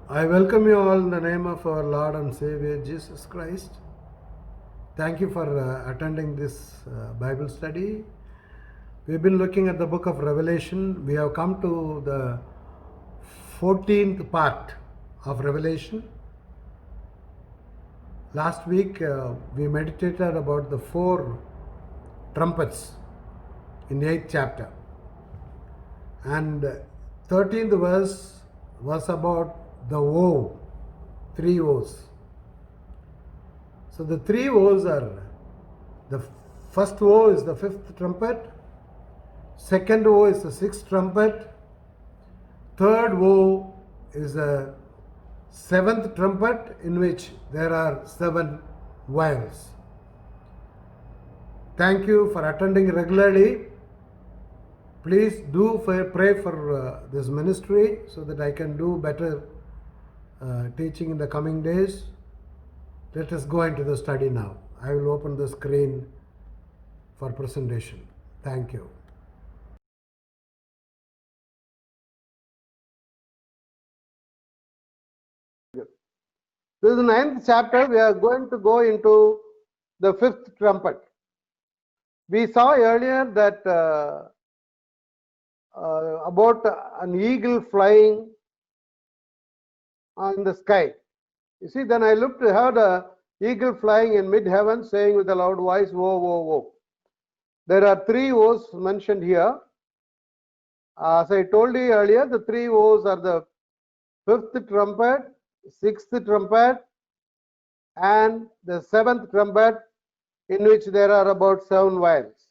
I welcome you all in the name of our Lord and Savior Jesus Christ. Thank you for attending this Bible study. We've been looking at the book of Revelation. We have come to the 14th part of Revelation. Last week we meditated about the 4 trumpets in the 8th chapter. And 13th verse was about the woe, 3 woes. So the 3 woes are, the first woe is the 5th trumpet, second woe is the 6th trumpet, third woe is the 7th trumpet, in which there are 7 vials. Thank you for attending regularly. Please do pray for this ministry so that I can do better teaching in the coming days. Let us go into the study now. I will open the screen for presentation. Thank you. This is the 9th chapter. We are going to go into the 5th trumpet. We saw earlier that about an eagle flying on the sky. You see, then I looked, heard a eagle flying in mid-heaven, saying with a loud voice, "Woe, woe, woe." There are 3 woes mentioned here. As I told you earlier, the 3 woes are the 5th trumpet, 6th trumpet, and the 7th trumpet, in which there are about 7 vials.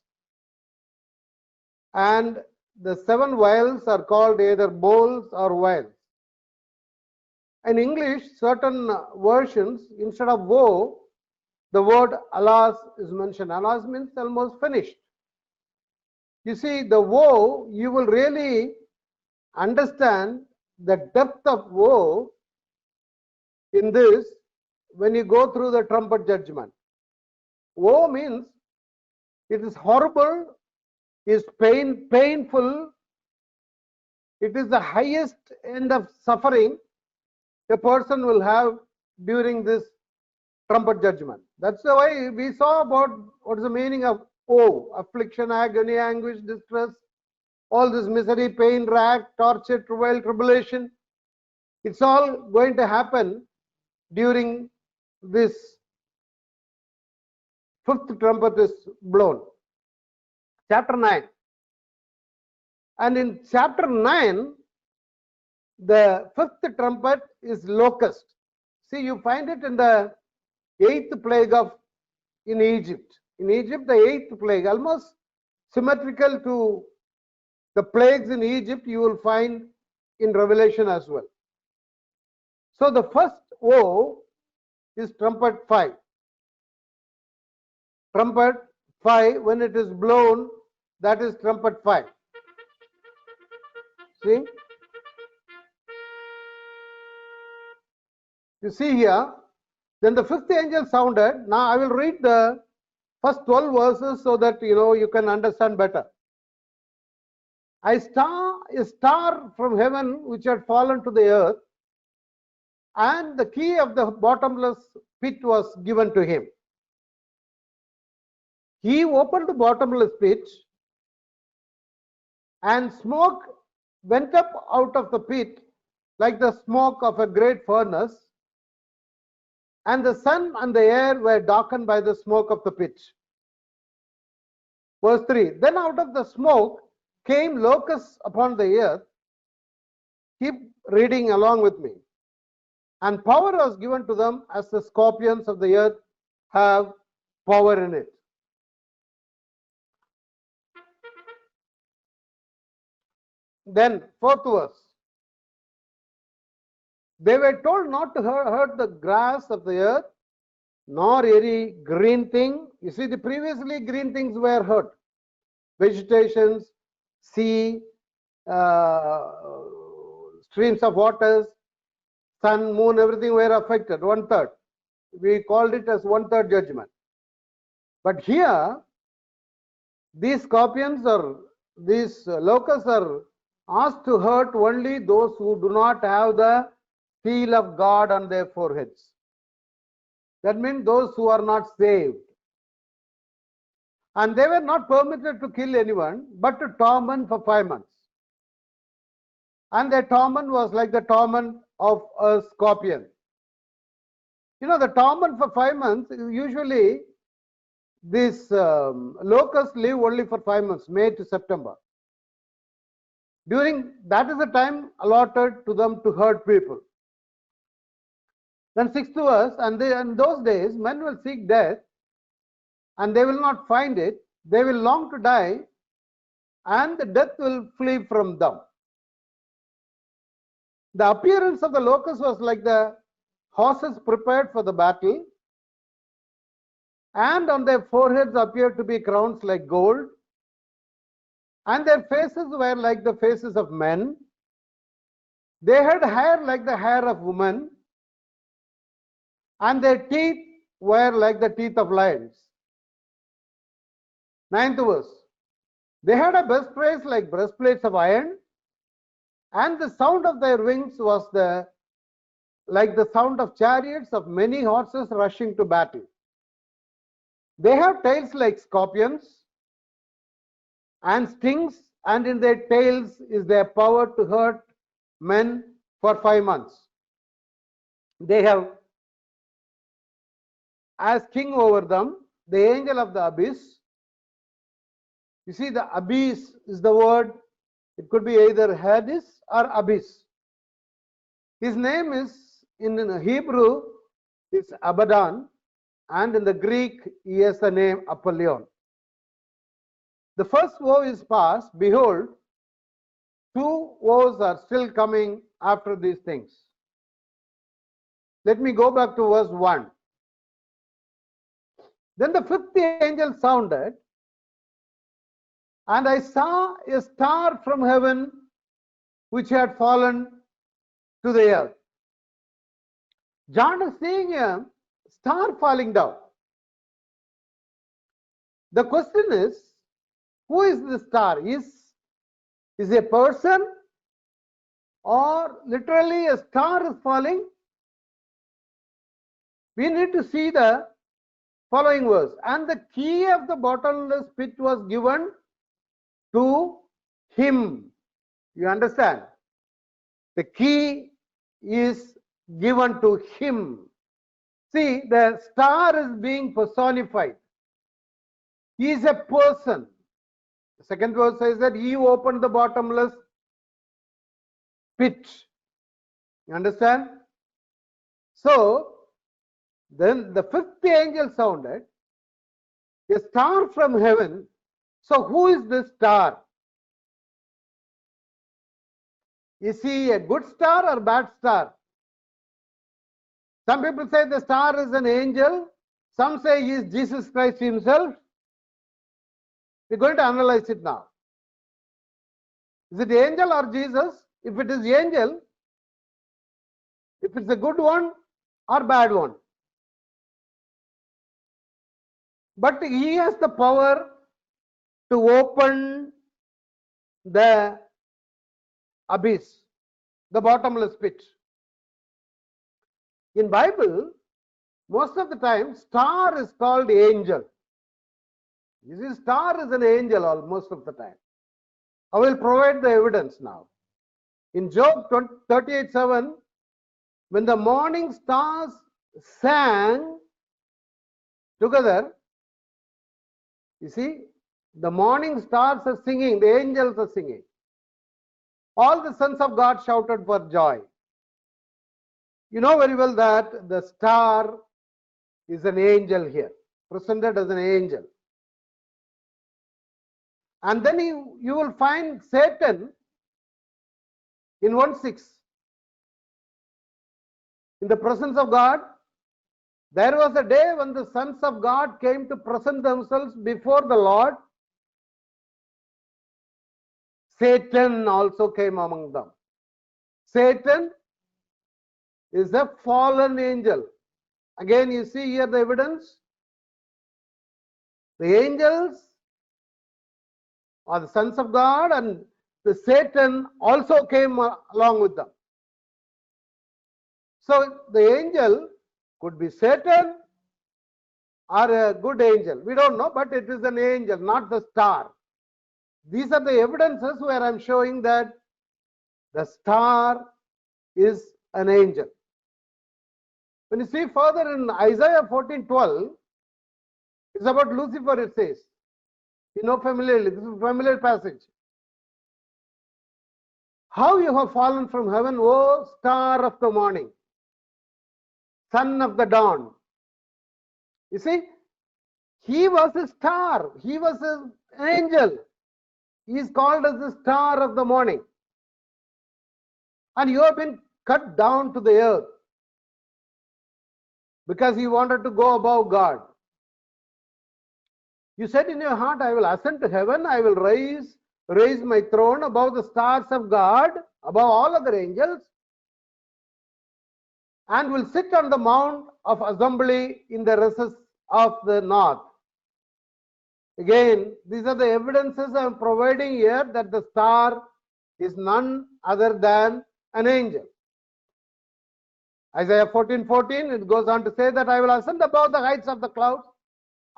And the 7 vials are called either bowls or vials. In English, certain versions, instead of woe, the word alas is mentioned. Alas means almost finished. You see, the woe, you will really understand the depth of woe in this when you go through the trumpet judgment. Woe means it is horrible, is painful, it is the highest end of suffering a person will have during this trumpet judgment. That's why we saw about what is the meaning of woe: affliction, agony, anguish, distress, all this misery, pain, rack, torture, travail, tribulation. It's all going to happen during this 5th trumpet is blown. Chapter 9. And in chapter 9, the 5th trumpet is locust. See, you find it in the 8th plague in Egypt. In Egypt, the 8th plague, almost symmetrical to the plagues in Egypt, you will find in Revelation as well. So the first woe is trumpet 5. Trumpet 5, when it is blown, that is trumpet 5. See? You see here, then the 5th angel sounded. Now I will read the first 12 verses so that you can understand better. I saw a star from heaven which had fallen to the earth, and the key of the bottomless pit was given to him. He opened the bottomless pit, and smoke went up out of the pit like the smoke of a great furnace, and the sun and the air were darkened by the smoke of the pit. Verse 3, then out of the smoke came locusts upon the earth. Keep reading along with me. And power was given to them as the scorpions of the earth have power in it. Then 4th verse. They were told not to hurt the grass of the earth, nor any green thing. You see, the previously green things were hurt. Vegetations, sea, streams of waters, sun, moon, everything were affected. 1/3. We called it as 1/3 judgment. But here, these scorpions or these locusts are asked to hurt only those who do not have the seal of God on their foreheads. That means those who are not saved. And they were not permitted to kill anyone, but to torment for 5 months. And their torment was like the torment of a scorpion. You know, the torment for 5 months, usually these locusts live only for 5 months, May to September. During that is the time allotted to them to hurt people. Then 6th verse, and in those days men will seek death, and they will not find it. They will long to die, and the death will flee from them. The appearance of the locusts was like the horses prepared for the battle, and on their foreheads appeared to be crowns like gold, and their faces were like the faces of men. They had hair like the hair of women, and their teeth were like the teeth of lions. 9th verse. They had a breastplates like breastplates of iron, and the sound of their wings was like the sound of chariots of many horses rushing to battle. They have tails like scorpions and stings, and in their tails is their power to hurt men for 5 months. They have as king over them the angel of the abyss. You see, the abyss is the word. It could be either Hades or abyss. His name is, in Hebrew, is Abaddon, and in the Greek, he has the name Apollyon. The first woe is past. Behold, 2 woes are still coming after these things. Let me go back to verse 1. Then the 5th angel sounded, and I saw a star from heaven which had fallen to the earth. John is seeing a star falling down. The question is, who is the star? Is a person, or literally a star is falling? We need to see the following verse. And the key of the bottomless pit was given to him. You understand? The key is given to him. See, the star is being personified. He is a person. The 2nd verse says that he opened the bottomless pit. You understand? So, then the 5th angel sounded, a star from heaven. So, who is this star? Is he a good star or bad star? Some people say the star is an angel. Some say he is Jesus Christ himself. We're going to analyze it now. Is it angel or Jesus? If it is angel, if it's a good one or bad one. But he has the power to open the abyss, the bottomless pit. In Bible, most of the time, star is called angel. You see, star is an angel most of the time. I will provide the evidence now. In Job 38:7, when the morning stars sang together, you see, the morning stars are singing, the angels are singing. All the sons of God shouted for joy. You know very well that the star is an angel here, presented as an angel. And then you will find Satan in 1:6. In the presence of God, there was a day when the sons of God came to present themselves before the Lord. Satan also came among them. Satan is a fallen angel. Again, you see here the evidence. The angels are the sons of God, and the Satan also came along with them. So the angel could be Satan or a good angel. We don't know, but it is an angel, not the star. These are the evidences where I'm showing that the star is an angel. When you see further in Isaiah 14:12, it's about Lucifer, it says. You know familiarly, this is a familiar passage. How you have fallen from heaven, O star of the morning, son of the dawn. You see, he was a star, he was an angel. He is called as the star of the morning. And you have been cut down to the earth because you wanted to go above God. You said in your heart, I will ascend to heaven, I will raise my throne above the stars of God, above all other angels, and will sit on the mount of assembly in the recess of the north. Again, these are the evidences I am providing here that the star is none other than an angel. Isaiah 14:14, it goes on to say that I will ascend above the heights of the clouds.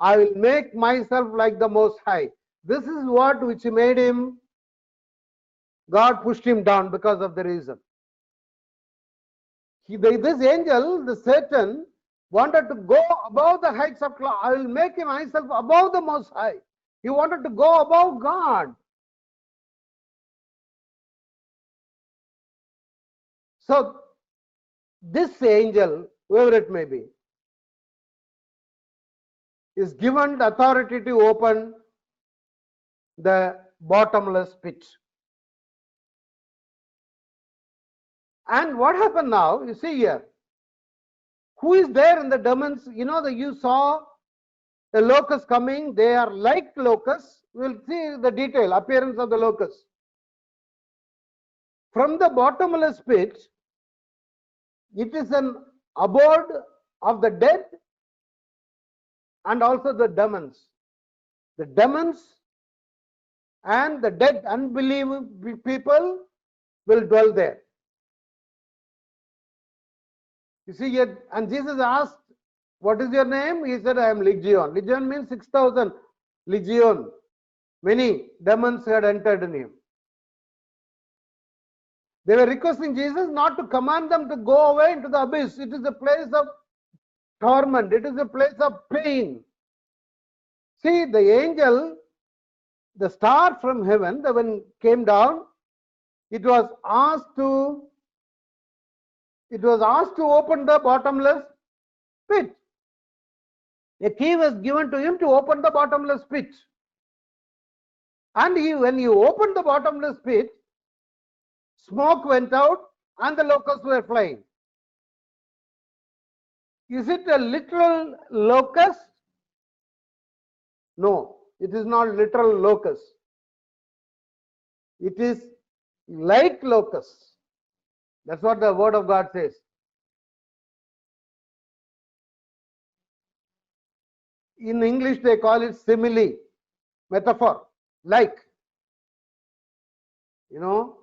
I will make myself like the Most High. This is what which made him, God pushed him down because of the reason. This angel, the Satan, wanted to go above the heights of clouds. I will make myself above the Most High. He wanted to go above God. So, this angel, whoever it may be, is given the authority to open the bottomless pit. And what happened now? You see here, who is there in the demons? You know that you saw the locusts coming. They are like locusts. We'll see the detail, appearance of the locusts. From the bottomless pit, it is an abode of the dead and also the demons. The demons and the dead unbelieving people will dwell there. You see here, and Jesus asked, what is your name? He said, I am Legion. Legion means 6,000. Legion. Many demons had entered in him. They were requesting Jesus not to command them to go away into the abyss. It is a place of torment. It is a place of pain. See, the angel, the star from heaven, when came down, it was asked to open the bottomless pit. A key was given to him to open the bottomless pit. And when he opened the bottomless pit, smoke went out and the locusts were flying. Is it a literal locust? No, it is not literal locust. It is like locusts. That's what the word of God says. In English, they call it simile, metaphor, like. You know,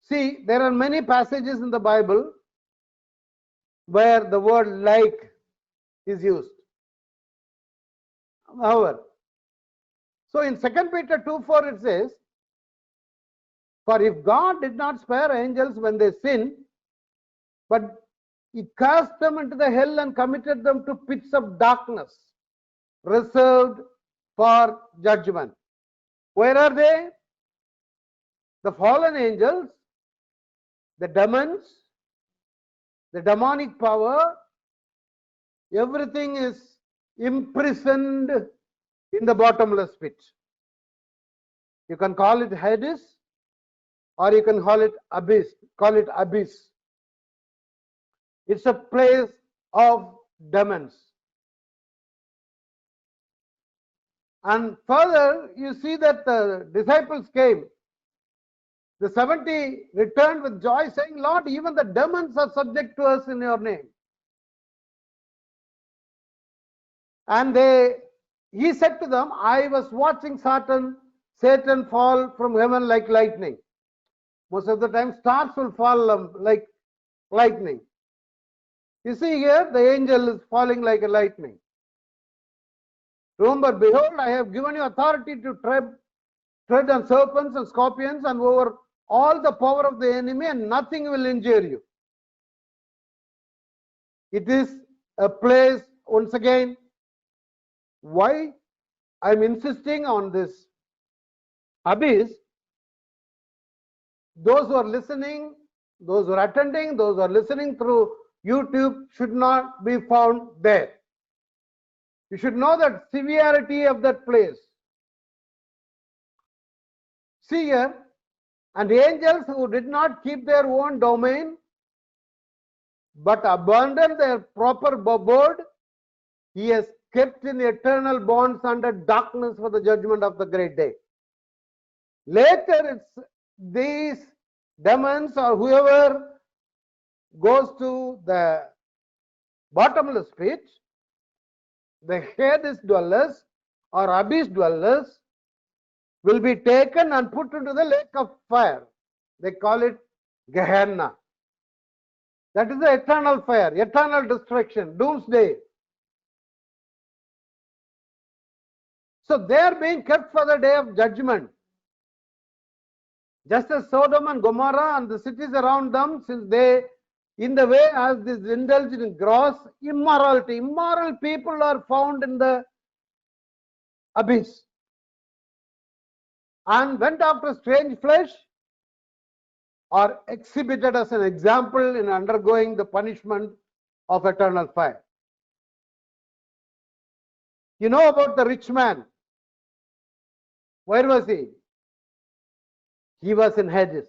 see, there are many passages in the Bible where the word like is used. However, so in 2 Peter 2:4 it says, for if God did not spare angels when they sinned, but he cast them into the hell and committed them to pits of darkness, reserved for judgment. Where are they? The fallen angels, the demons, the demonic power, everything is imprisoned in the bottomless pit. You can call it Hades, or you can call it abyss. It's a place of demons. And further, you see that the disciples came. The 70 returned with joy, saying, Lord, even the demons are subject to us in your name. And he said to them, I was watching Satan fall from heaven like lightning. Most of the time, stars will fall like lightning. You see here, the angel is falling like a lightning. Remember, behold, I have given you authority to tread on serpents and scorpions and over all the power of the enemy, and nothing will injure you. It is a place, once again, why I'm insisting on this abyss. Those who are listening, those who are attending, those who are listening through YouTube should not be found there. You should know that severity of that place. See here, and the angels who did not keep their own domain, but abandoned their proper abode, he has kept in eternal bonds under darkness for the judgment of the great day. Later, it's these demons or whoever goes to the bottomless pit, the Hades dwellers or abyss dwellers will be taken and put into the lake of fire. They call it Gehenna. That is the eternal fire, eternal destruction, doomsday. So they are being kept for the day of judgment. Just as Sodom and Gomorrah and the cities around them, since they, in the way as this indulged in gross immorality, immoral people are found in the abyss and went after strange flesh, are exhibited as an example in undergoing the punishment of eternal fire. You know about the rich man. Where was he? He was in Hades.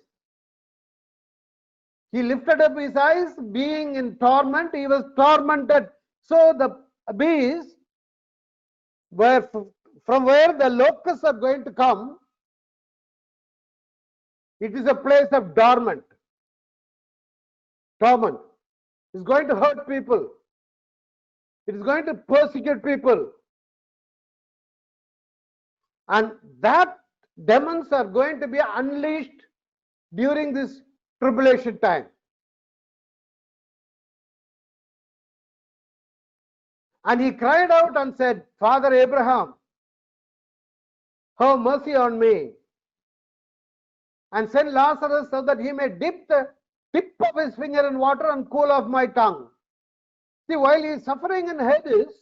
He lifted up his eyes, being in torment, he was tormented. So the abyss, from where the locusts are going to come, it is a place of torment. It's going to hurt people. It is going to persecute people. And that demons are going to be unleashed during this tribulation time. And he cried out and said, Father Abraham, have mercy on me, and send Lazarus so that he may dip the tip of his finger in water and cool off my tongue. See, while he is suffering in Hades,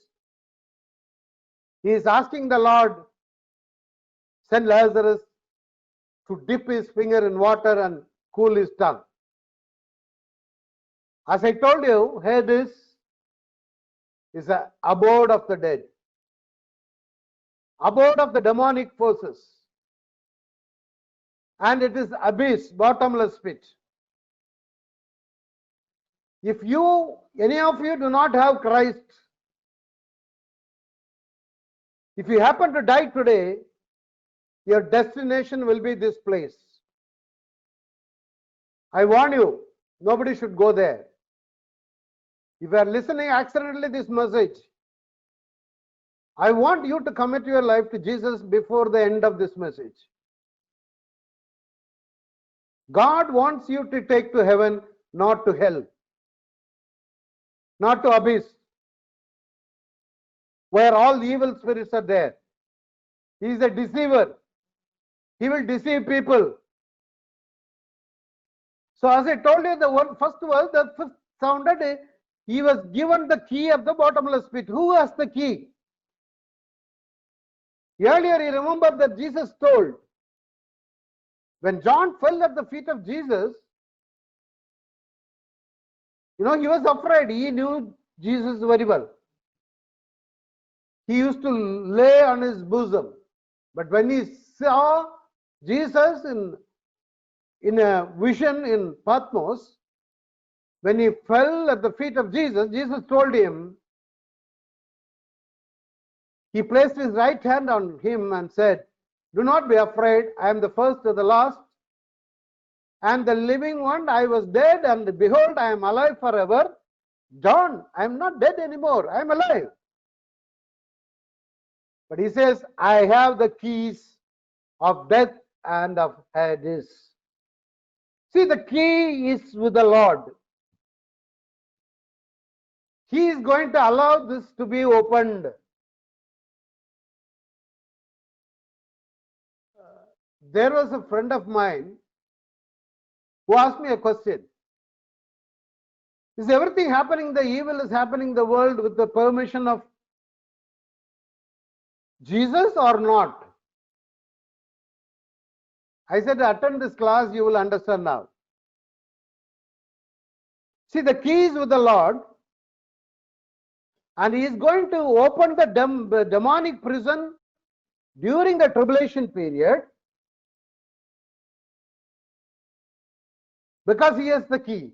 he is asking the Lord, send Lazarus to dip his finger in water and cool his tongue. As I told you, Hades is an abode of the dead, abode of the demonic forces, and it is abyss, bottomless pit. If any of you do not have Christ, if you happen to die today, your destination will be this place. I warn you, nobody should go there. If you are listening accidentally this message, I want you to commit your life to Jesus before the end of this message. God wants you to take to heaven, not to hell, not to abyss, where all evil spirits are there. He is a deceiver. He will deceive people. So as I told you, the first verse, the fifth sounded, he was given the key of the bottomless pit. Who has the key? Earlier, you remember that Jesus told, when John fell at the feet of Jesus, he was afraid. He knew Jesus very well. He used to lay on his bosom. But when he saw Jesus in a vision in Patmos, when he fell at the feet of Jesus, Jesus told him, he placed his right hand on him and said, do not be afraid, I am the first and the last, and the living one. I was dead, and behold, I am alive forever. John, I am not dead anymore, I am alive. But he says, I have the keys of death and of Hades. See, the key is with the Lord. He is going to allow this to be opened. There was a friend of mine who asked me a question. Is everything happening, the evil is happening in the world with the permission of Jesus or not? I said, attend this class, you will understand now. See, the key is with the Lord, and He is going to open the demonic prison during the tribulation period, because He has the key.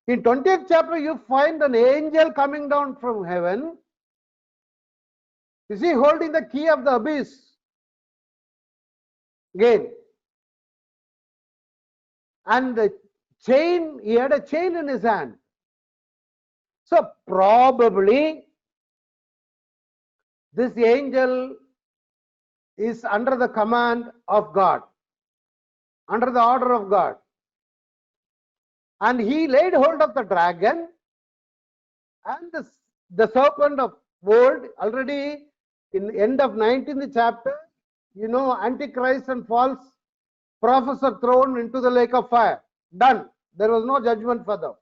In 20th chapter, you find an angel coming down from heaven. Is he holding the key of the abyss? Again. And the chain, he had a chain in his hand. So probably this angel is under the command of God, under the order of God. And he laid hold of the dragon and the serpent of old. Already in the end of 19th chapter, you know, Antichrist and false prophets are thrown into the lake of fire. Done. There was no judgment for them.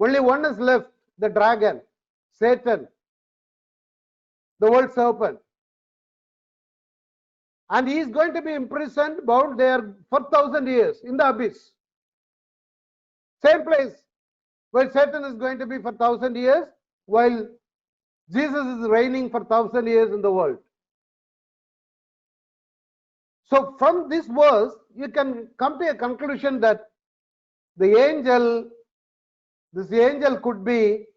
Only one is left, the dragon, Satan, the old serpent. And he is going to be imprisoned, bound there for 1,000 years in the abyss. Same place where Satan is going to be for 1,000 years, while Jesus is reigning for 1,000 years in the world. So from this verse, you can come to a conclusion that this angel could be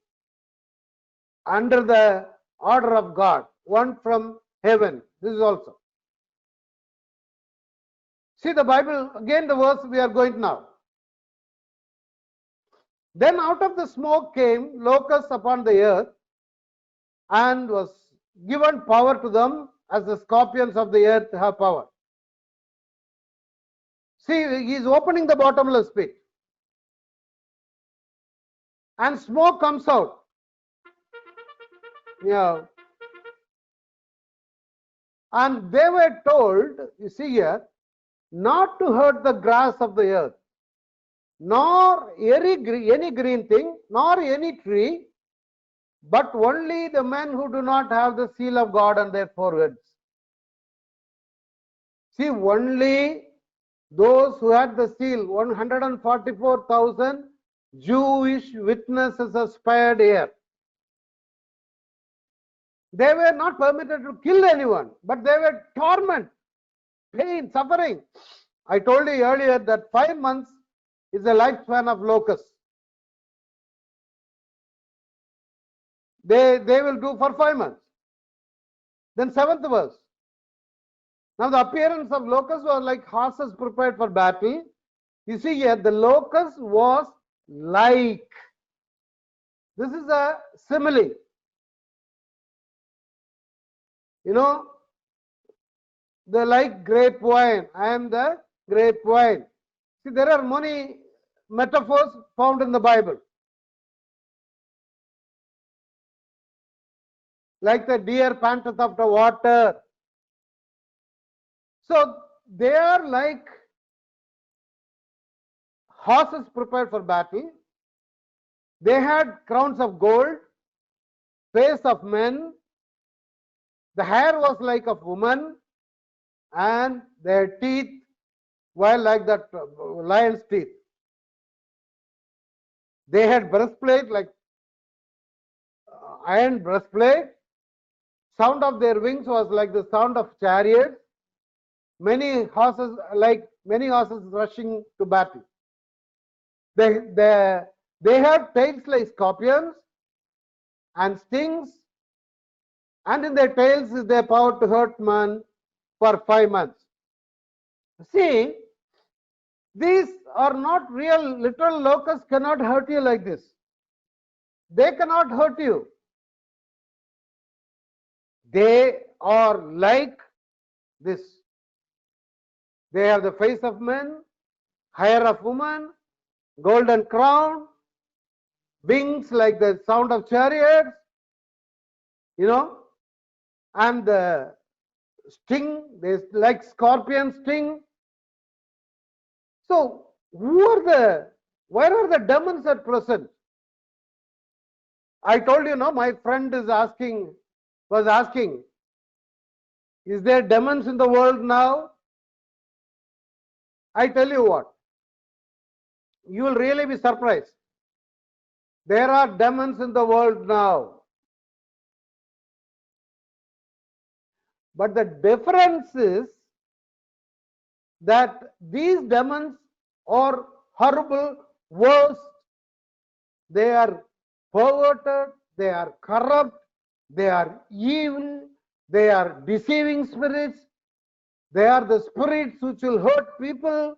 under the order of God, one from heaven. This is also. See the Bible, again the verse we are going now. Then out of the smoke came locusts upon the earth, and was given power to them as the scorpions of the earth have power. See, he is opening the bottomless pit. And smoke comes out. Yeah. And they were told, you see here, not to hurt the grass of the earth, nor any green thing, nor any tree, but only the men who do not have the seal of God on their foreheads. See, only those who had the seal, 144,000 Jewish witnesses are spared here. They were not permitted to kill anyone, but they were torment, pain, suffering. I told you earlier that 5 months is the lifespan of locusts. They will do for 5 months. Then 7th verse. Now the appearance of locusts was like horses prepared for battle. You see here, the locust was like. This is a simile. You know, the like grape wine. I am the grape wine. See, there are many metaphors found in the Bible. Like the deer panteth after water. So they are like horses prepared for battle. They had crowns of gold, face of men. The hair was like of woman, and their teeth were like that lion's teeth. They had breastplate like iron breastplate. Sound of their wings was like the sound of chariots. Many horses rushing to battle. They have tails like scorpions and stings, and in their tails is their power to hurt man for 5 months. See, these are not real. Literal locusts cannot hurt you like this. They cannot hurt you. They are like this. They have the face of men, hair of woman, golden crown, wings like the sound of chariots, and the sting, there's like scorpion sting. So where are the demons at present? I told you, my friend was asking, is there demons in the world now? I tell you what, you will really be surprised. There are demons in the world now. But the difference is that these demons are horrible, worse. They are perverted, they are corrupt, they are evil, they are deceiving spirits, they are the spirits which will hurt people.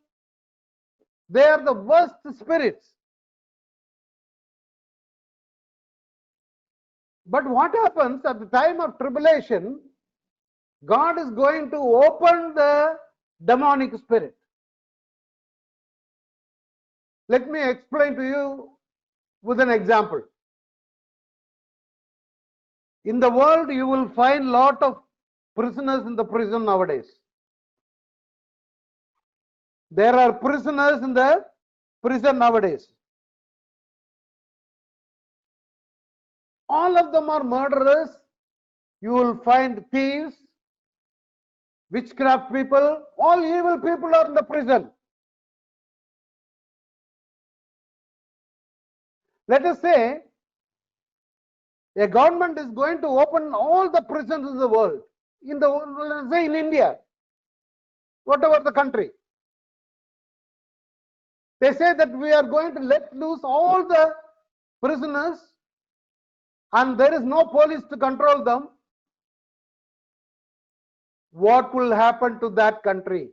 They are the worst spirits. But what happens at the time of tribulation? God is going to open the demonic spirit. Let me explain to you with an example. In the world, you will find lot of prisoners in the prison nowadays. There are prisoners in the prison nowadays. All of them are murderers. You will find thieves, witchcraft people, all evil people are in the prison. Let us say a government is going to open all the prisons in the world, let's say in India, whatever the country. They say that we are going to let loose all the prisoners and there is no police to control them. What will happen to that country?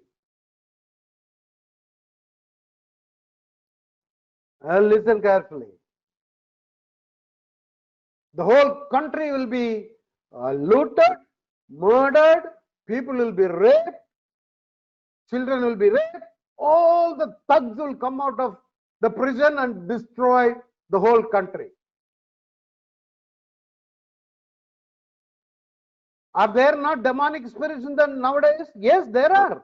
Listen carefully. The whole country will be looted, murdered, people will be raped, children will be raped, all the thugs will come out of the prison and destroy the whole country. Are there not demonic spirits in them nowadays? Yes, there are.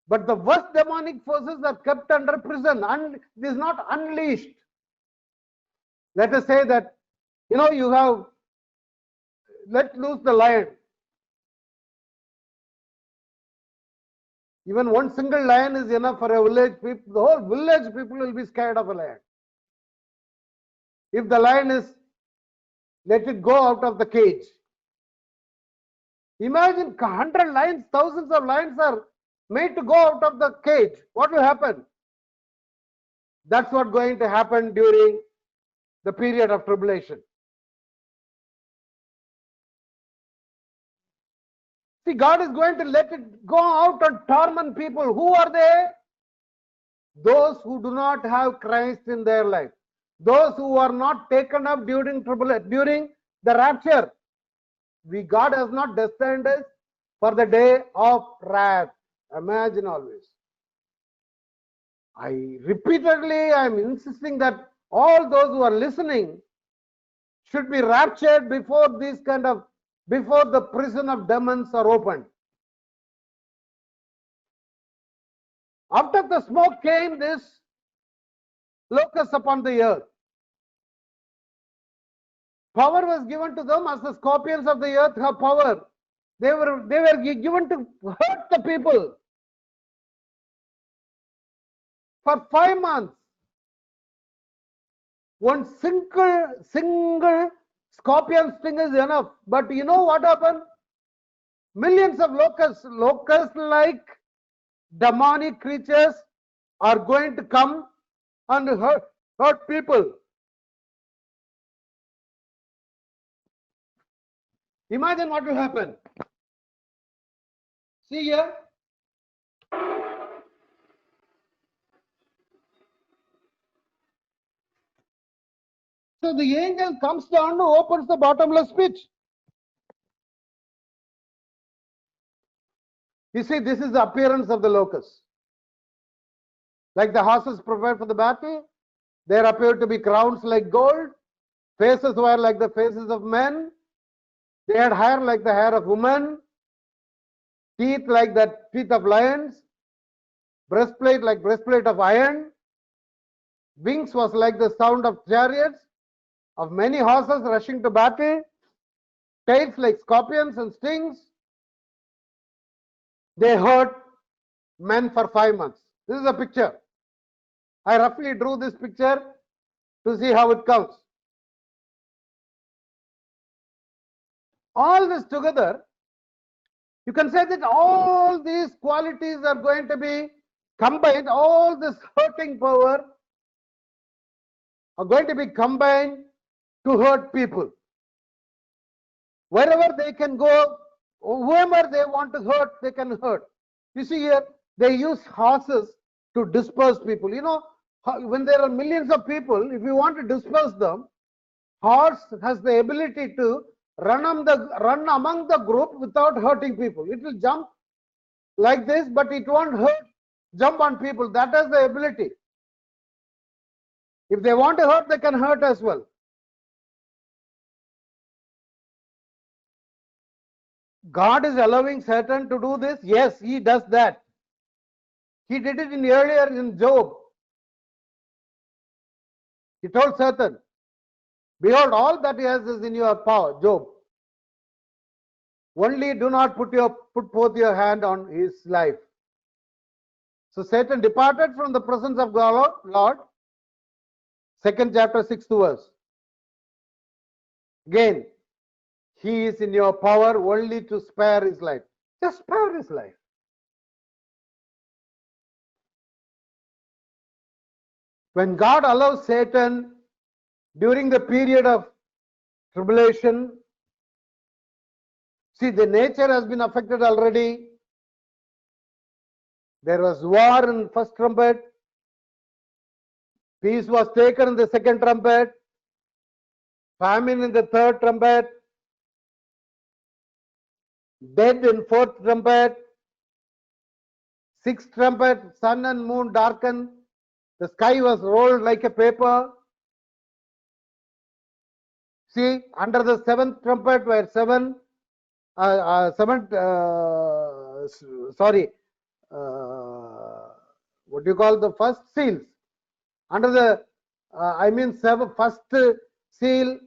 But the worst demonic forces are kept under prison and it is not unleashed. Let us say that, you have let loose the lion. Even one single lion is enough for a village people. The whole village people will be scared of a lion. If the lion is let it go out of the cage. Imagine 100 lions, thousands of lions are made to go out of the cage. What will happen? That's what going to happen during the period of tribulation. See, God is going to let it go out and torment people. Who are they? Those who do not have Christ in their life. Those who are not taken up during the rapture. God has not destined us for the day of wrath. Imagine always. I am insisting that all those who are listening should be raptured before the prison of demons are opened. After the smoke came this locust upon the earth. Power was given to them as the scorpions of the earth have power. They were given to hurt the people. For 5 months, one single scorpion sting is enough. But you know what happened? Millions of locust-like demonic creatures are going to come and hurt people. Imagine what will happen. See here. So the angel comes down and opens the bottomless pit. You see, this is the appearance of the locust. Like the horses prepared for the battle, There appeared to be crowns like gold. Faces were like the faces of men. They had hair like the hair of women. Teeth like the teeth of lions. Breastplate like breastplate of iron. Wings was like the sound of chariots, of many horses rushing to battle. Tails like scorpions and stings. They hurt men for 5 months. This is a picture. I roughly drew this picture to see how it comes. All this together, you can say that all these qualities are going to be combined, all this hurting power are going to be combined to hurt people. Wherever they can go, whoever they want to hurt, they can hurt. You see here, they use horses to disperse people. You know, when there are millions of people, if you want to disperse them, horse has the ability to run among the group without hurting people. It will jump like this, but it won't jump on people. That has the ability. If they want to hurt, they can hurt as well. God is allowing Satan to do this? Yes, he does that. He did it earlier in Job. He told Satan, behold, all that he has is in your power, Job. Only do not put forth your hand on his life. So Satan departed from the presence of God, Lord. 2nd chapter, 6th verse. Again, he is in your power only to spare his life. Just spare his life. When God allows Satan during the period of tribulation, see, the nature has been affected already. There was war in first trumpet. Peace was taken in the second trumpet. Famine in the third trumpet. Dead in fourth trumpet. Sixth trumpet, sun and moon darkened. The sky was rolled like a paper. See, under the seventh trumpet were what do you call the first seals? Under the first seal,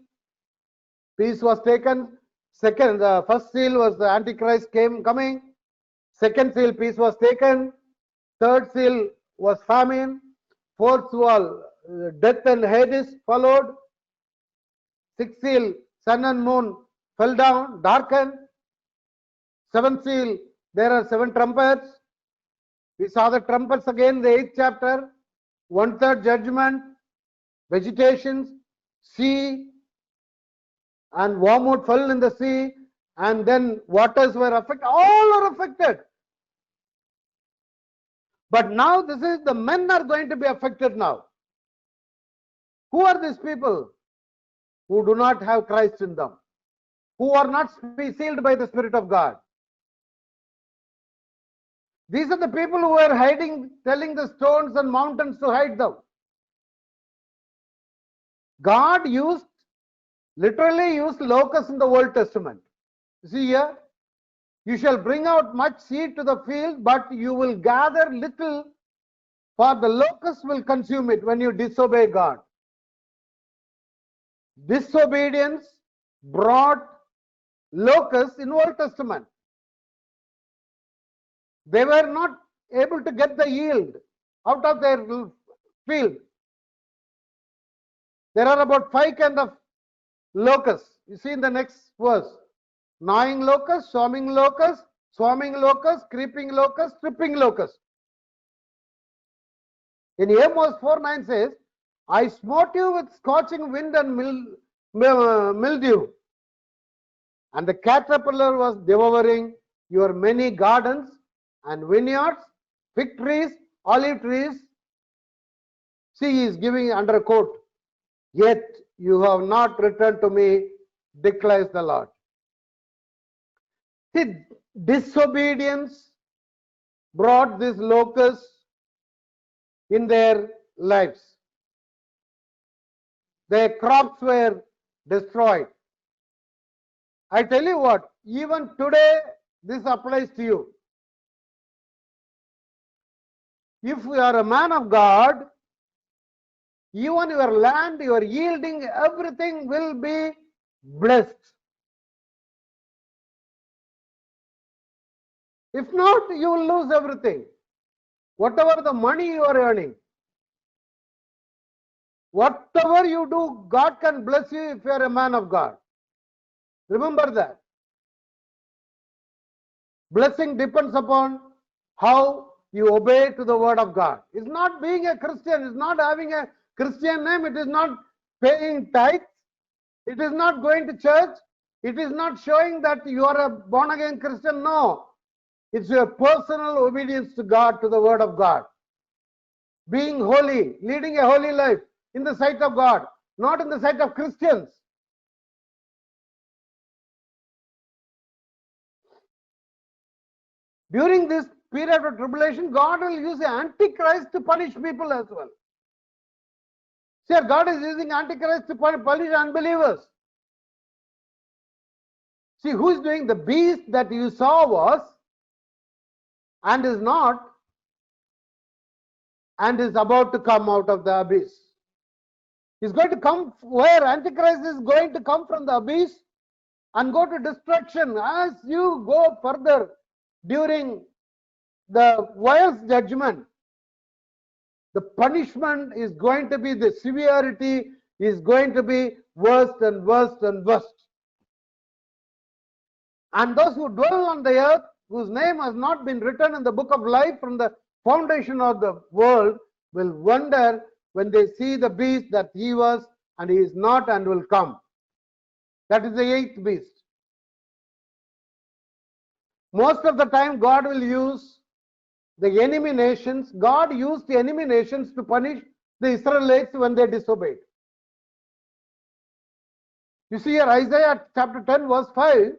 peace was taken. Second, the first seal was the Antichrist coming. Second seal, peace was taken. Third seal was famine. Fourth seal, death and Hades followed. Sixth seal, sun and moon fell down, darkened. Seventh seal, there are 7 trumpets. We saw the trumpets again in the 8th chapter. 1/3 judgment, vegetations, sea, and wormwood fell in the sea, and then waters were affected. All are affected. But now the men are going to be affected now. Who are these people? Who do not have Christ in them, who are not sealed by the Spirit of God. These are the people who are hiding, telling the stones and mountains to hide them. God literally used locusts in the Old Testament. See here, you shall bring out much seed to the field, but you will gather little, for the locusts will consume it when you disobey God. Disobedience brought locusts in Old Testament. They were not able to get the yield out of their field. There are about 5 kinds of locusts. You see in the next verse. Gnawing locust, swarming locust, creeping locust, tripping locust. In Amos 4:9 says, I smote you with scorching wind and mildew, and the caterpillar was devouring your many gardens and vineyards, fig trees, olive trees. See, he is giving under a quote, yet you have not returned to me, declares the Lord. See, disobedience brought these locusts in their lives. Their crops were destroyed. I tell you what, even today this applies to you. If you are a man of God, even your land, your yielding, everything will be blessed. If not, you will lose everything. Whatever the money you are earning, whatever you do, God can bless you if you are a man of God. Remember that. Blessing depends upon how you obey to the word of God. It's not being a Christian, it's not having a Christian name, it is not paying tithes, it is not going to church, it is not showing that you are a born again Christian. No, it's your personal obedience to God, to the word of God. Being holy, leading a holy life in the sight of God, not in the sight of Christians. During this period of tribulation, God will use the Antichrist to punish people as well. See, God is using Antichrist to punish unbelievers. See, who is doing the beast that you saw was and is not and is about to come out of the abyss. He's going to come where? Antichrist is going to come from the abyss and go to destruction. As you go further during the world's judgment, the punishment is going to be, the severity is going to be worse and worse and worse. And those who dwell on the earth, whose name has not been written in the book of life from the foundation of the world, will wonder when they see the beast that he was and he is not and will come. That is the eighth beast. Most of the time God will use the enemy nations. God used the enemy nations to punish the Israelites when they disobeyed. You see here Isaiah chapter 10 verse 5,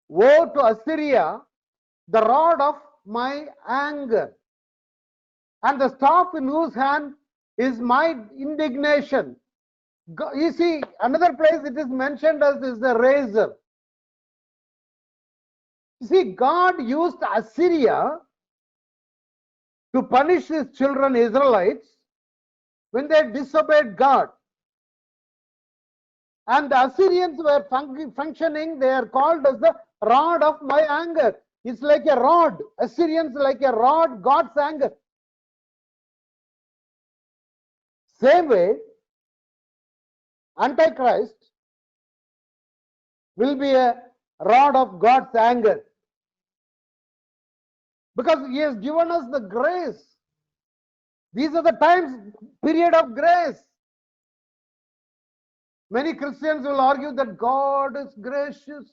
woe to Assyria, the rod of my anger, and the staff in whose hand is my indignation. You see, another place it is mentioned as is the razor. You see, God used Assyria to punish his children Israelites when they disobeyed God. And the Assyrians were functioning, they are called as the rod of my anger. It's like a rod. Assyrians like a rod, God's anger. Same way, Antichrist will be a rod of God's anger. Because he has given us the grace. These are the times, period of grace. Many Christians will argue that God is gracious.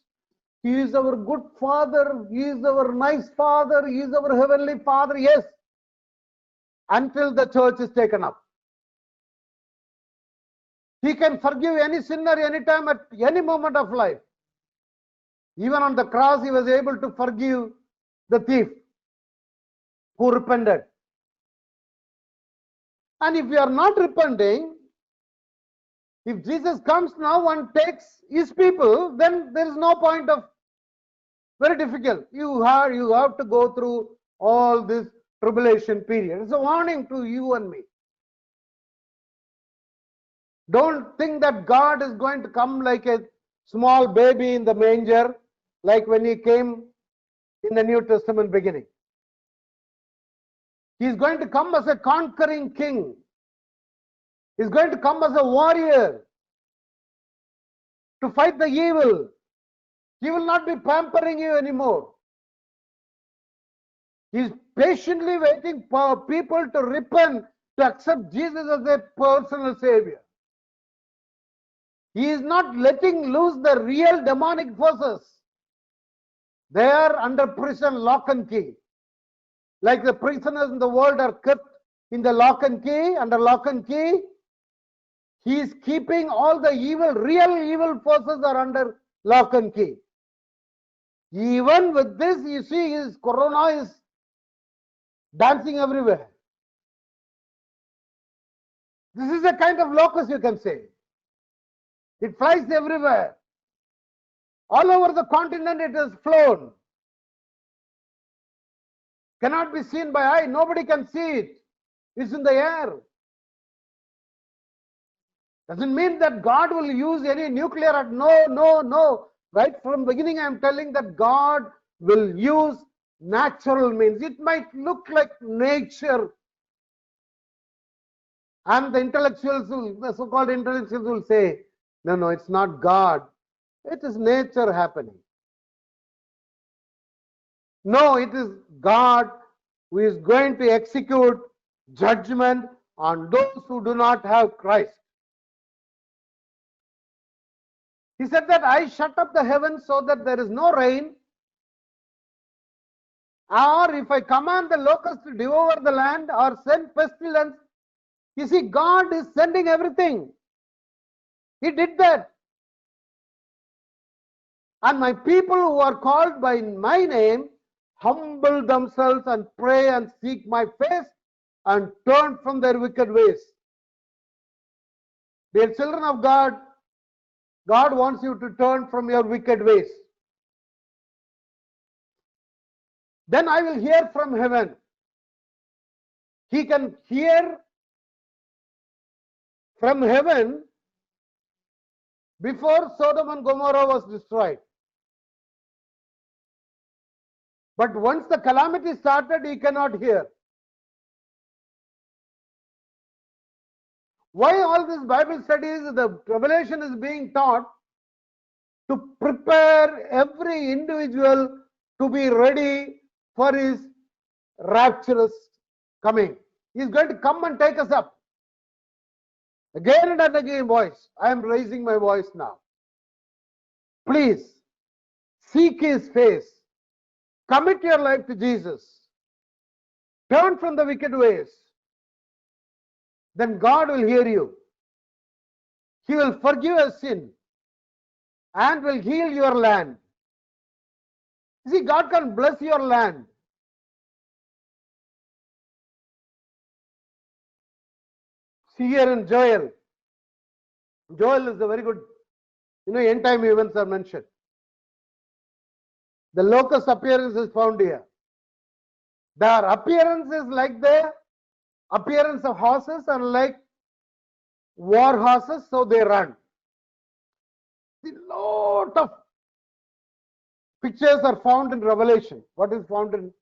He is our good father. He is our nice father. He is our heavenly father. Yes. Until the church is taken up. He can forgive any sinner anytime at any moment of life. Even on the cross, he was able to forgive the thief who repented. And if you are not repenting, if Jesus comes now and takes his people, then there is no point of, very difficult. You have to go through all this tribulation period. It's a warning to you and me. Don't think that God is going to come like a small baby in the manger, like when he came in the New Testament beginning. He's going to come as a conquering king. He's going to come as a warrior to fight the evil. He will not be pampering you anymore. He's patiently waiting for people to repent, to accept Jesus as their personal savior. He is not letting loose the real demonic forces. They are under prison, lock and key. Like the prisoners in the world are kept in the lock and key, under lock and key. He is keeping all the evil, real evil forces are under lock and key. Even with this, you see, his corona is dancing everywhere. This is a kind of locus, you can say. It flies everywhere. All over the continent it has flown. Cannot be seen by eye. Nobody can see it. It's in the air. Doesn't mean that God will use any nuclear. No. Right from beginning I am telling that God will use natural means. It might look like nature. And the intellectuals, the so-called intellectuals will say, no, it's not God. It is nature happening. No, it is God who is going to execute judgment on those who do not have Christ. He said that I shut up the heavens so that there is no rain. Or if I command the locusts to devour the land or send pestilence. You see, God is sending everything. He did that. And my people who are called by my name humble themselves and pray and seek my face and turn from their wicked ways. Dear children of God, God wants you to turn from your wicked ways. Then I will hear from heaven. He can hear from heaven before Sodom and Gomorrah was destroyed. But once the calamity started, he cannot hear. Why all this Bible studies, the revelation is being taught to prepare every individual to be ready for his rapturous coming. He is going to come and take us up. Again and again voice. I am raising my voice now. Please seek his face. Commit your life to Jesus. Turn from the wicked ways. Then God will hear you. He will forgive your sin and will heal your land. You see, God can bless your land. See here in Joel. Joel is a very good, end time events are mentioned. The locust appearance is found here. Their appearance is like the appearance of horses and like war horses, so they run. A lot of pictures are found in Revelation. What is found in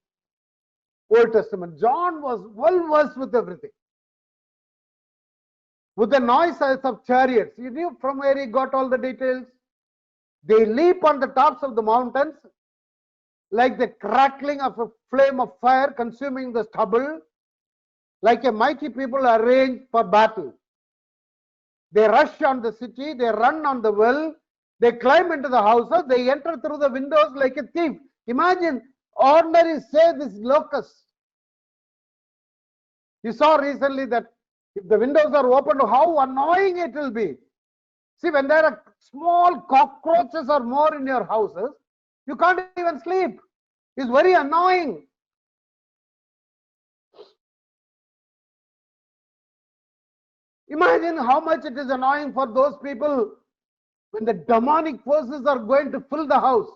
Old Testament? John was well versed with everything. With the noise of chariots. You knew from where he got all the details. They leap on the tops of the mountains like the crackling of a flame of fire consuming the stubble, like a mighty people arranged for battle. They rush on the city, they run on the well, they climb into the houses, they enter through the windows like a thief. Imagine ordinary, say, this locust. You saw recently that if the windows are opened, how annoying it will be. See, when there are small cockroaches or more in your houses, you can't even sleep. It's very annoying. Imagine how much it is annoying for those people when the demonic forces are going to fill the house.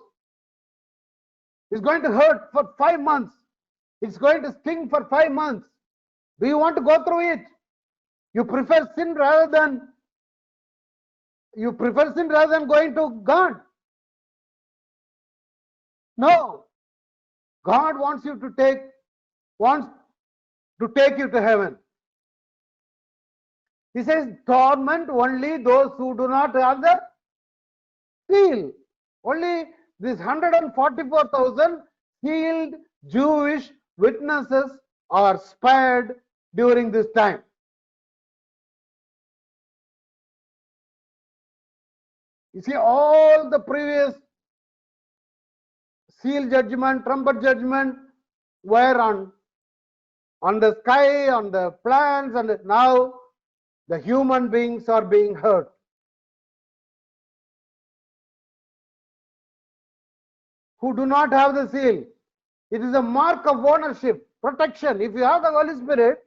It's going to hurt for 5 months. It's going to sting for 5 months. Do you want to go through it? You prefer sin rather than going to God. No. God wants to take you to heaven. He says, torment only those who do not have the seal. Only this 144,000 sealed Jewish witnesses are spared during this time. You see, all the previous seal judgment, trumpet judgment were on the sky, on the plants, and now the human beings are being hurt. Who do not have the seal. It is a mark of ownership, protection. If you have the Holy Spirit,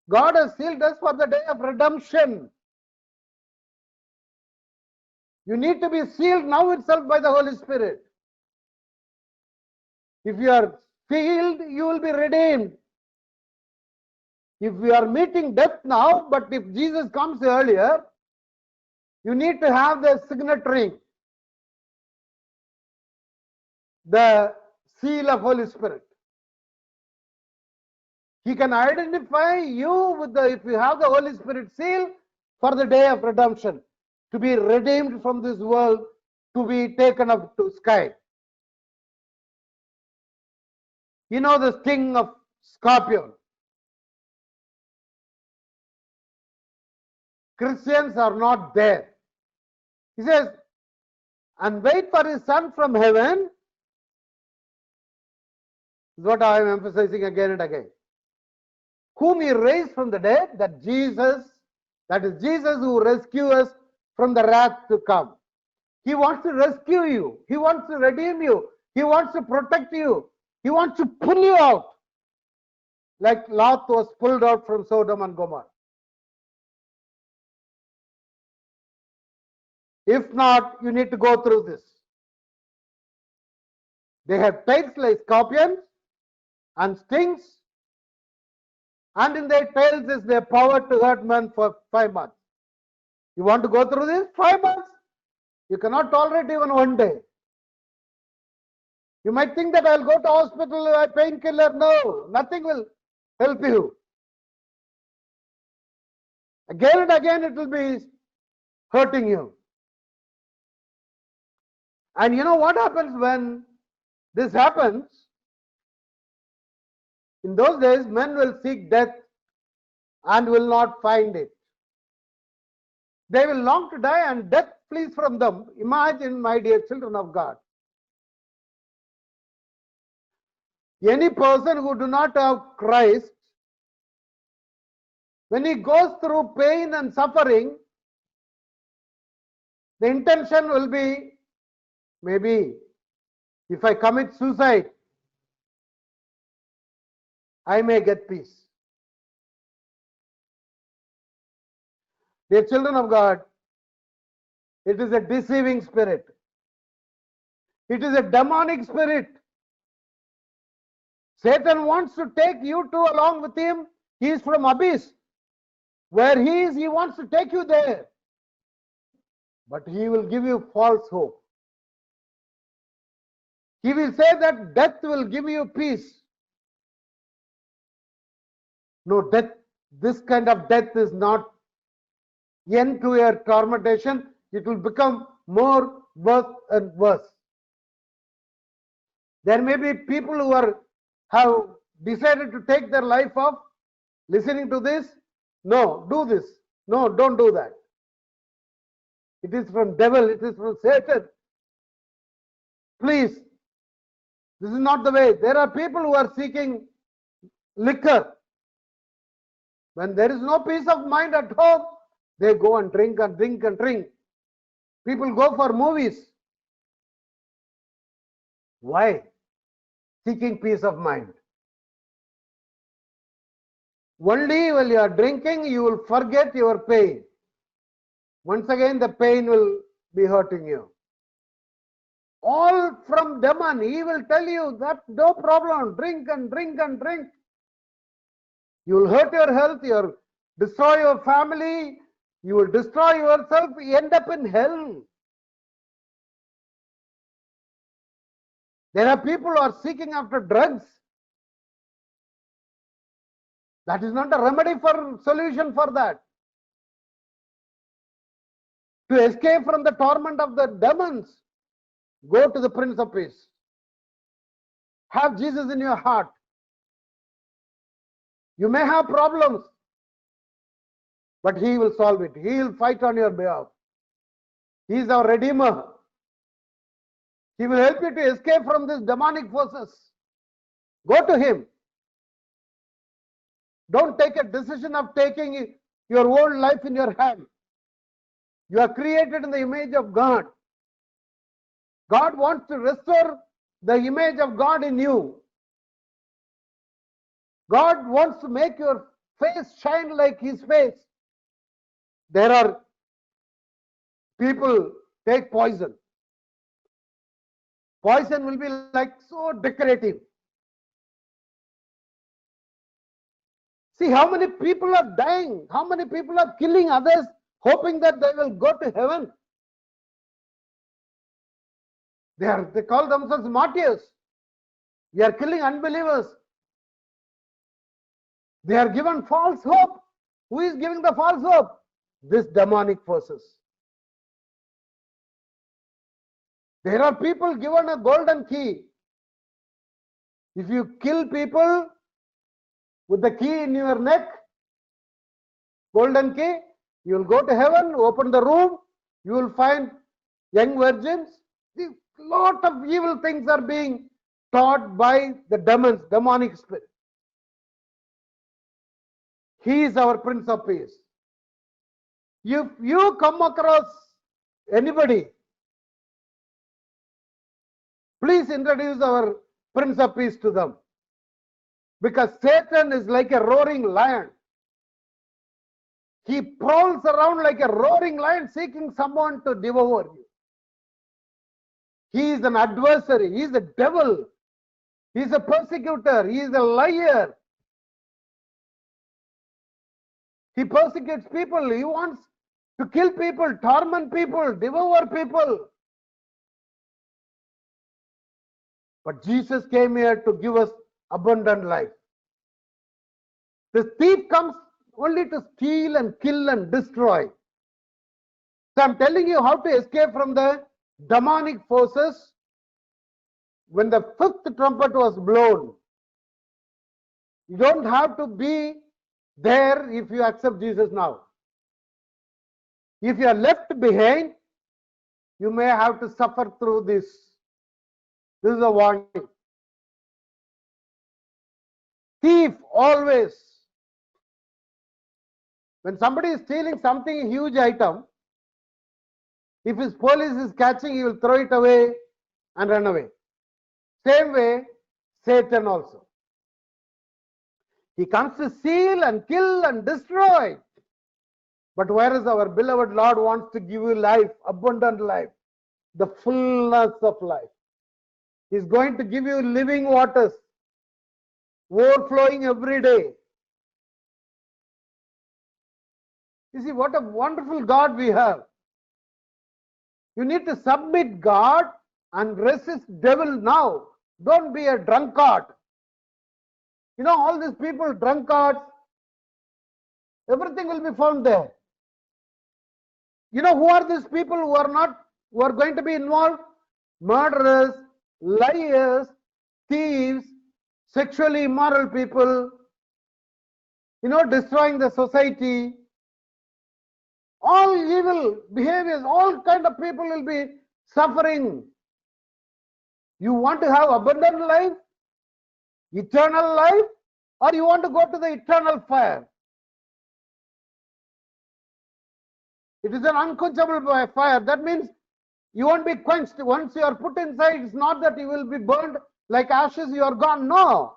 God has sealed us for the day of redemption. You need to be sealed now itself by the Holy Spirit. If you are sealed, you will be redeemed. If you are meeting death now, but if Jesus comes earlier, you need to have the signet ring, the seal of Holy Spirit. He can identify you with if you have the Holy Spirit seal for the day of redemption, to be redeemed from this world, to be taken up to sky. You know the sting of scorpion. Christians are not there. He says, and wait for his Son from heaven. Is what I am emphasizing again and again. Whom he raised from the dead, that is Jesus who rescues us from the wrath to come. He wants to rescue you. He wants to redeem you. He wants to protect you. He wants to pull you out, like Lot was pulled out from Sodom and Gomorrah. If not, you need to go through this. They have tails like scorpions and stings, and in their tails is their power to hurt men for 5 months. You want to go through this? 5 months? You cannot tolerate even 1 day. You might think that I'll go to hospital, a painkiller. No, nothing will help you. Again and again it will be hurting you. And you know what happens when this happens? In those days, men will seek death and will not find it. They will long to die and death flees from them. Imagine, my dear children of God, any person who do not have Christ, when he goes through pain and suffering, the intention will be, maybe if I commit suicide, I may get peace. Dear children of God, it is a deceiving spirit. It is a demonic spirit. Satan wants to take you too along with him. He is from abyss. Where he is, he wants to take you there. But he will give you false hope. He will say that death will give you peace. No, death, this kind of death is not end to your tormentation. It will become more worse and worse. There may be people who have decided to take their life off, listening to this. No, do this. No, don't do that. It is from devil. It is from Satan. Please, this is not the way. There are people who are seeking liquor. When there is no peace of mind at home, they go and drink and drink and drink. People go for movies. Why? Seeking peace of mind. Only when you are drinking, you will forget your pain. Once again, the pain will be hurting you. All from demon. He will tell you that no problem. Drink and drink and drink. You will hurt your health. You will destroy your family. You will destroy yourself. You end up in hell. There are people who are seeking after drugs. That is not a remedy for solution for that. To escape from the torment of the demons, go to the Prince of Peace. Have Jesus in your heart. You may have problems, but he will solve it. He will fight on your behalf. He is our Redeemer. He will help you to escape from these demonic forces. Go to him. Don't take a decision of taking your own life in your hand. You are created in the image of God. God wants to restore the image of God in you. God wants to make your face shine like his face. There are people Take poison. Poison will be like so decorative. See how many people are dying, how many people are killing others, hoping that they will go to heaven. They call themselves martyrs. They are killing unbelievers. They are given false hope. Who is giving the false hope? This demonic forces. There are people given a golden key. If you kill people with the key in your neck, golden key, you will go to heaven, open the room, you will find young virgins. A lot of evil things are being taught by the demons, demonic spirit. He is our Prince of Peace. If you come across anybody, please introduce our Prince of Peace to them. Because Satan is like a roaring lion. He prowls around like a roaring lion seeking someone to devour you. He is an adversary. He is a devil. He is a persecutor. He is a liar. He persecutes people. He wants to kill people, torment people, devour people. But Jesus came here to give us abundant life. The thief comes only to steal and kill and destroy. So I'm telling you how to escape from the demonic forces. When the fifth trumpet was blown, you don't have to be there if you accept Jesus now. If you are left behind, you may have to suffer through this. This is a warning. Thief always, when somebody is stealing something, a huge item, if his police is catching, he will throw it away and run away. Same way, Satan also. He comes to steal and kill and destroy. But whereas our beloved Lord wants to give you life, abundant life, the fullness of life. He's going to give you living waters, overflowing every day. You see, what a wonderful God we have. You need to submit God and resist devil now. Don't be a drunkard. You know, all these people, drunkards, everything will be found there. You know who are these people who are going to be involved? Murderers, liars, thieves, sexually immoral people, destroying the society. All evil behaviors, all kind of people will be suffering. You want to have abundant life, eternal life, or you want to go to the eternal fire? It is an unquenchable fire. That means you won't be quenched. Once you are put inside, it's not that you will be burned like ashes, you are gone. No.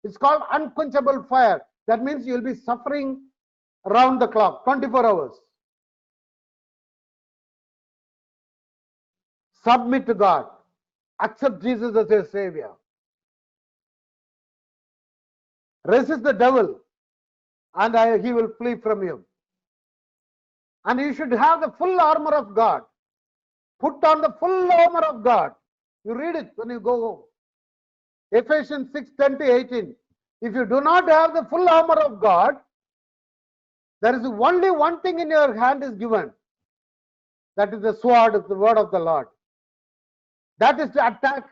It's called unquenchable fire. That means you will be suffering around the clock, 24 hours. Submit to God. Accept Jesus as your Savior. Resist the devil and he will flee from you. And you should have the full armor of God. Put on the full armor of God. You read it when you go home. Ephesians 6:10-18. If you do not have the full armor of God, there is only one thing in your hand is given. That is the sword, is the word of the Lord. That is to attack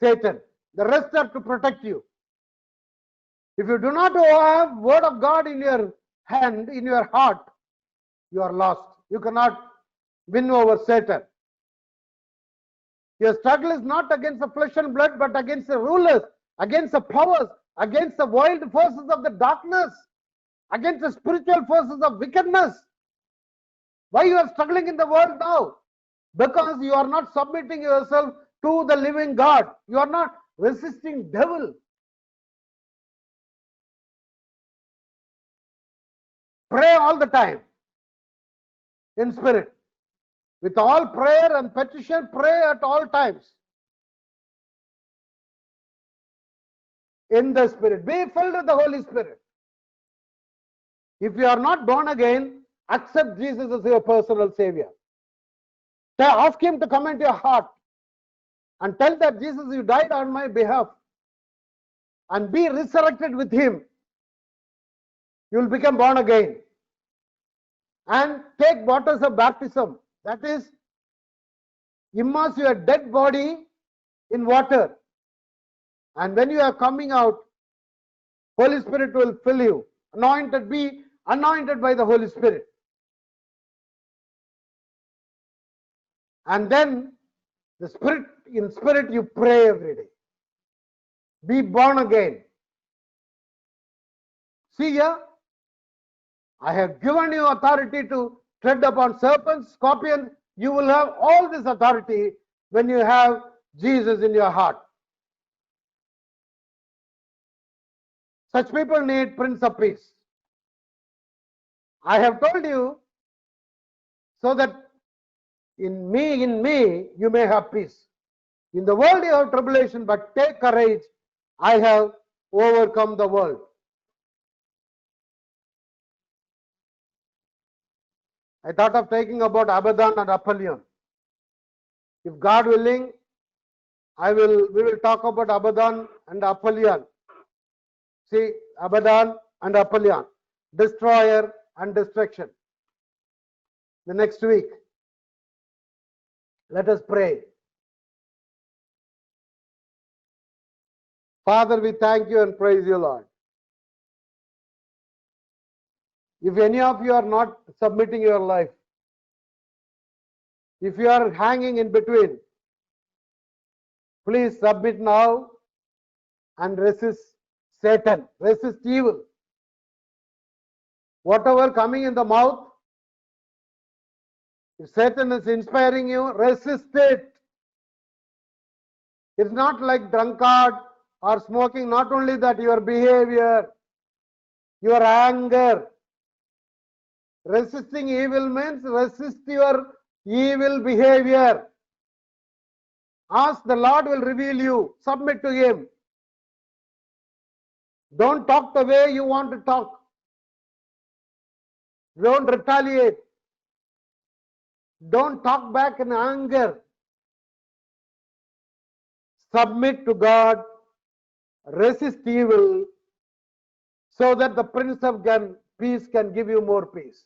Satan. The rest are to protect you. If you do not have word of God in your hand, in your heart, you are lost. You cannot win over Satan. Your struggle is not against the flesh and blood, but against the rulers, against the powers, against the wild forces of the darkness, against the spiritual forces of wickedness. Why you are struggling in the world now? Because you are not submitting yourself to the living God. You are not resisting devil. Pray all the time in spirit. With all prayer and petition, pray at all times in the Spirit. Be filled with the Holy Spirit. If you are not born again, accept Jesus as your personal Savior. Ask Him to come into your heart and tell that Jesus, you died on my behalf, and be resurrected with Him. You will become born again. And take waters of baptism. That is, immerse your dead body in water. And when you are coming out, Holy Spirit will fill you. Be anointed by the Holy Spirit. And then in spirit you pray every day. Be born again. See here, I have given you authority to tread upon serpents, scorpions. You will have all this authority when you have Jesus in your heart. Such people need Prince of Peace. I have told you so that in me, you may have peace. In the world you have tribulation, but take courage. I have overcome the world. I thought of taking about Abaddon and Apollyon. If God willing, we will talk about Abaddon and Apollyon. See, Abaddon and Apollyon, destroyer and destruction. The next week. Let us pray. Father, we thank you and praise you, Lord. If any of you are not submitting your life, if you are hanging in between, please submit now and resist Satan, resist evil. Whatever coming in the mouth, if Satan is inspiring you, resist it. It's not like drunkard or smoking. Not only that, your behavior, your anger. Resisting evil means resist your evil behavior. Ask, the Lord will reveal you. Submit to Him. Don't talk the way you want to talk. Don't retaliate. Don't talk back in anger. Submit to God. Resist evil so that the Prince of Peace can give you more peace.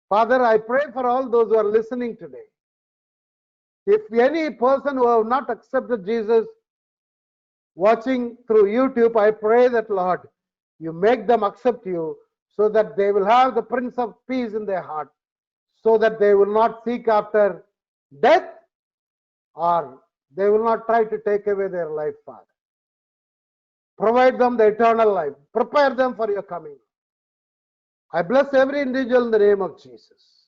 Father, I pray for all those who are listening today. If any person who have not accepted Jesus watching through YouTube, I pray that, Lord, you make them accept you so that they will have the Prince of Peace in their heart, so that they will not seek after death or they will not try to take away their life, Father. Provide them the eternal life. Prepare them for your coming. I bless every individual in the name of Jesus.